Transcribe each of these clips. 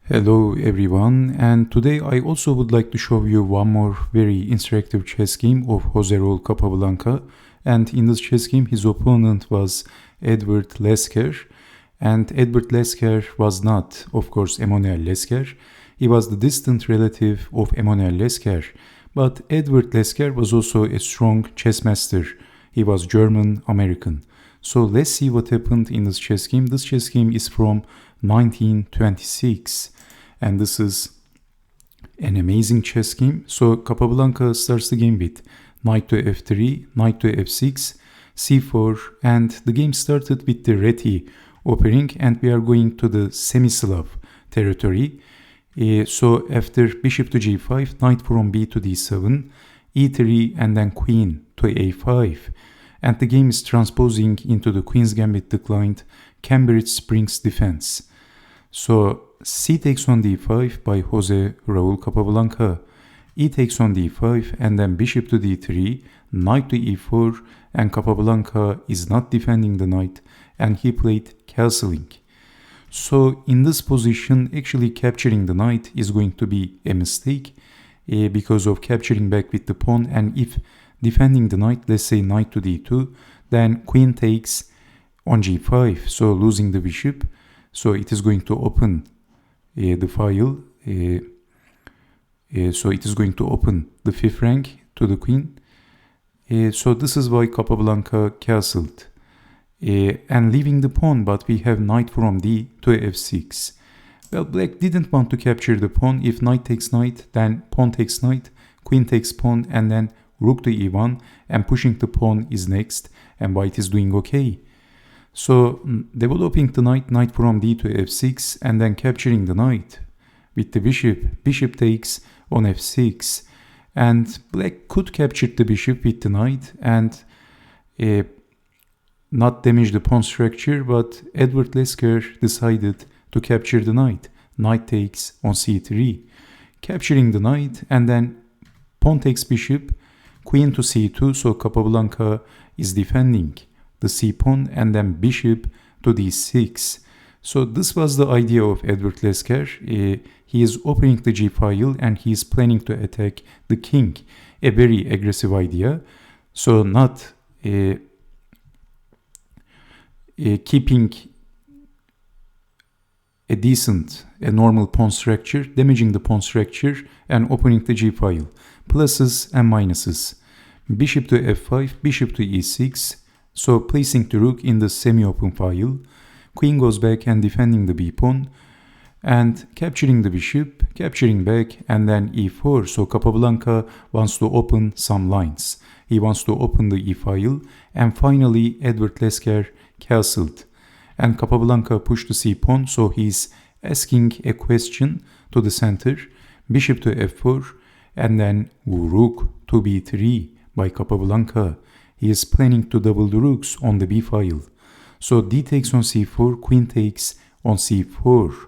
Hello everyone, and today I also would like to show you one more very interactive chess game of Jose Raul Capablanca. And in this chess game his opponent was Edward Lasker, and Edward Lasker was not, of course, Emmanuel Lasker. He was the distant relative of Emmanuel Lasker, but Edward Lasker was also a strong chess master. He was German-American. So let's see what happened in this chess game. This chess game is from 1926, and this is an amazing chess game. So Capablanca starts the game with knight to f3, knight to f6, c4, and the game started with the Reti opening, and we are going to the semi-Slav territory. So after bishop to g5, knight from b to d7, e3, and then queen to a5. And the game is transposing into the Queen's Gambit declined Cambridge Springs defense. So c takes on d5 by Jose Raul Capablanca, e takes on d5, and then bishop to d3, knight to e4, and Capablanca is not defending the knight, and he played castling. So in this position, actually capturing the knight is going to be a mistake because of capturing back with the pawn, and if defending the knight, let's say knight to d2, then queen takes on g5, so losing the bishop. So it is going to open the file, so it is going to open the fifth rank to the queen. So this is why Capablanca castled and leaving the pawn, but we have knight from d to f6. Well, black didn't want to capture the pawn. If knight takes knight, then pawn takes knight, queen takes pawn, and then rook to e1, and pushing the pawn is next, and white is doing okay. So developing the knight, knight from d to f6, and then capturing the knight with the bishop. Bishop takes on f6, and black could capture the bishop with the knight and not damage the pawn structure, but Edward Lasker decided to capture the knight. Knight takes on c3, capturing the knight, and then pawn takes bishop, queen to c2, so Capablanca is defending the c-pawn, and then bishop to d6. So this was the idea of Edward Lasker. He is opening the g-file and he is planning to attack the king. A very aggressive idea. So not keeping a decent, a normal pawn structure, damaging the pawn structure, and opening the g-file. Pluses and minuses. Bishop to f5, bishop to e6, so placing the rook in the semi-open file. Queen goes back and defending the b-pawn, and capturing the bishop, capturing back, and then e4. So Capablanca wants to open some lines. He wants to open the e-file, and finally Edward Lasker castled. And Capablanca pushed the c-pawn, so he's asking a question to the center. Bishop to f4, and then rook to b3 by Capablanca. He is planning to double the rooks on the b-file. So d takes on c4, queen takes on c4.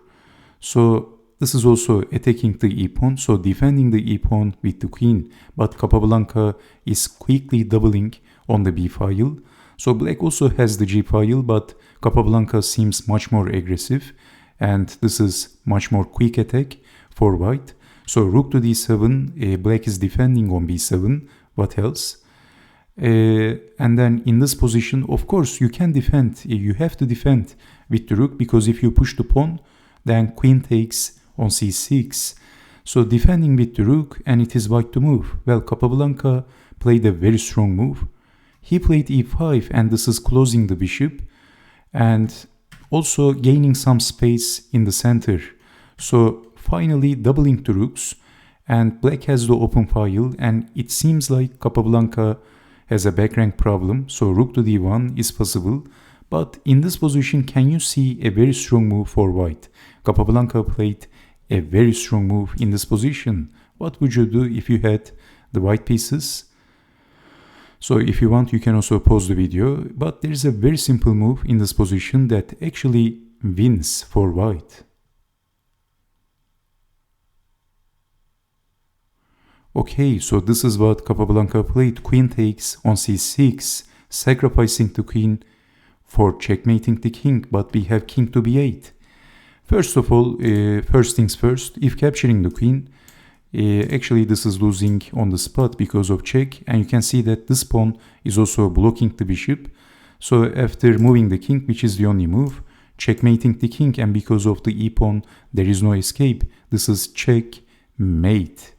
So this is also attacking the e-pawn, so defending the e-pawn with the queen. But Capablanca is quickly doubling on the b-file. So black also has the g-file, but Capablanca seems much more aggressive, and this is much more quick attack for white. So rook to d7, black is defending on b7. What else? And then in this position, of course, you can defend. You have to defend with the rook, because if you push the pawn, then queen takes on c6. So defending with the rook, and it is white to move. Well, Capablanca played a very strong move. He played e5, and this is closing the bishop and also gaining some space in the center. So finally doubling the rooks, and black has the open file, and it seems like Capablanca has a back rank problem, so rook to d1 is possible. But in this position, can you see a very strong move for white? Capablanca played a very strong move in this position. What would you do if you had the white pieces? So if you want, you can also pause the video, but there is a very simple move in this position that actually wins for white. Okay, so this is what Capablanca played. Queen takes on c6, sacrificing the queen for checkmating the king, but we have king to b8. First of all, first things first, if capturing the queen, actually this is losing on the spot because of check, and you can see that this pawn is also blocking the bishop. So after moving the king, which is the only move, checkmating the king, and because of the e-pawn, there is no escape. This is checkmate.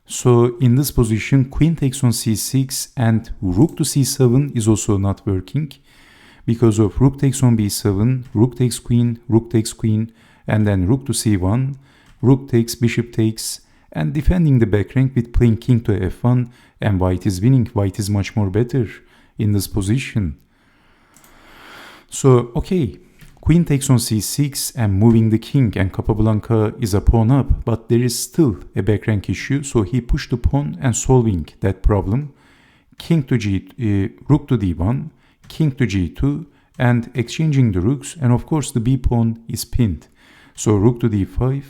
So in this position, queen takes on c6 and rook to c7 is also not working. Because of rook takes on b7, rook takes queen, and then rook to c1, rook takes, bishop takes, and defending the back rank with playing king to f1, and white is winning. White is much more better in this position. So, okay, queen takes on c6 and moving the king, and Capablanca is a pawn up, but there is still a back rank issue, so he pushed the pawn and solving that problem. King to rook to d1, king to g2, and exchanging the rooks, and of course the b pawn is pinned. So rook to d5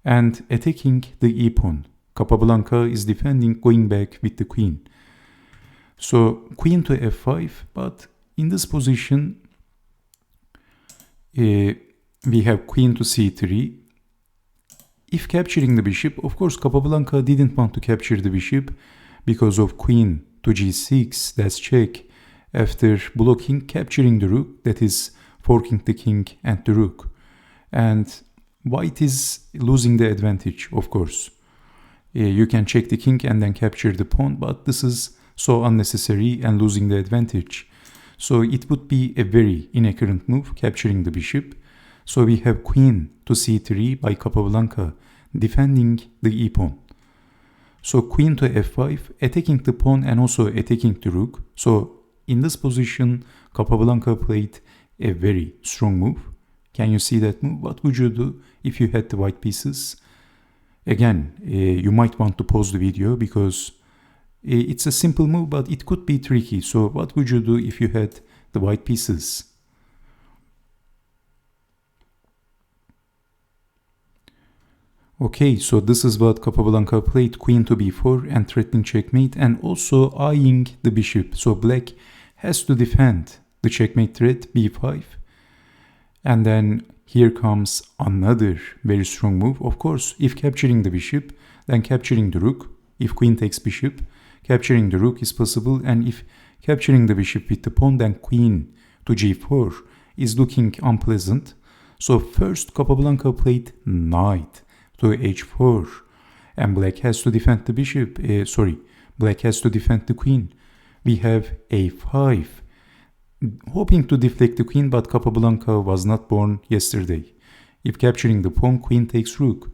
and attacking the e pawn. Capablanca is defending, going back with the queen. So queen to f5, but in this position we have queen to c3. If capturing the bishop, of course Capablanca didn't want to capture the bishop because of queen to g6, that's check. After blocking, capturing the rook, that is forking the king and the rook. And white is losing the advantage, of course. You can check the king and then capture the pawn, but this is so unnecessary and losing the advantage. So it would be a very inaccurate move, capturing the bishop. So we have queen to c3 by Capablanca, defending the e-pawn. So queen to f5, attacking the pawn and also attacking the rook. So in this position, Capablanca played a very strong move. Can you see that move? What would you do if you had the white pieces? Again, you might want to pause the video because it's a simple move, but it could be tricky. So what would you do if you had the white pieces? Okay, so this is what Capablanca played, queen to b4 and threatening checkmate, and also eyeing the bishop. So black has to defend the checkmate threat, b5. And then here comes another very strong move. Of course, if capturing the bishop, then capturing the rook. If queen takes bishop, capturing the rook is possible. And if capturing the bishop with the pawn, then queen to g4 is looking unpleasant. So first Capablanca played knight to h4, and black has to defend the bishop. Black has to defend the queen. We have a5, hoping to deflect the queen, but Capablanca was not born yesterday. If capturing the pawn, queen takes rook.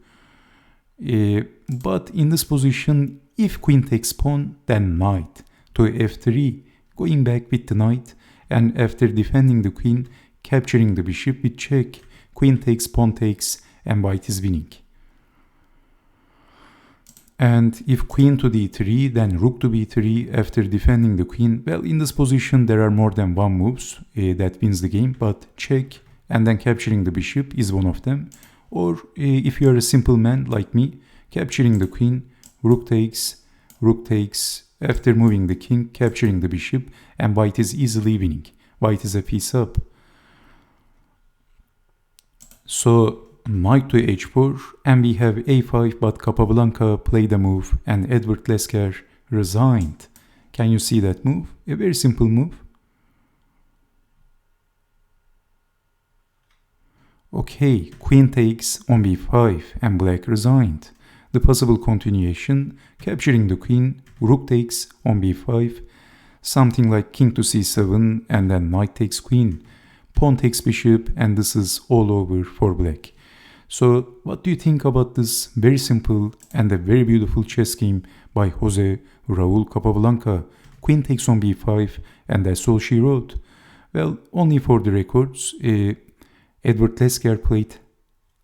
But in this position, if queen takes pawn, then knight to f3, going back with the knight, and after defending the queen, capturing the bishop with check, queen takes, pawn takes, and white is winning. And if queen to d3, then rook to b3 after defending the queen. Well, in this position, there are more than one moves that wins the game, but check and then capturing the bishop is one of them. Or if you are a simple man like me, capturing the queen, rook takes, after moving the king, capturing the bishop, and white is easily winning. White is a piece up. So knight to h4, and we have a5, but Capablanca played a move and Edward Lasker resigned. Can you see that move? A very simple move. Okay, queen takes on b5 and black resigned. The possible continuation, capturing the queen, rook takes on b5, something like king to c7, and then knight takes queen, pawn takes bishop, and this is all over for black. So what do you think about this very simple and a very beautiful chess game by Jose Raul Capablanca? Queen takes on b5, and that's all she wrote. Well, only for the records, Edward Lasker played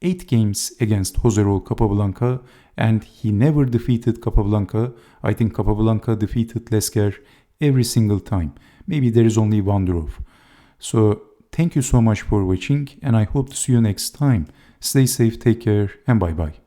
8 games against Jose Raul Capablanca, and he never defeated Capablanca. I think Capablanca defeated Lasker every single time. Maybe there is only one draw. So thank you so much for watching, and I hope to see you next time. Stay safe, take care, and bye-bye.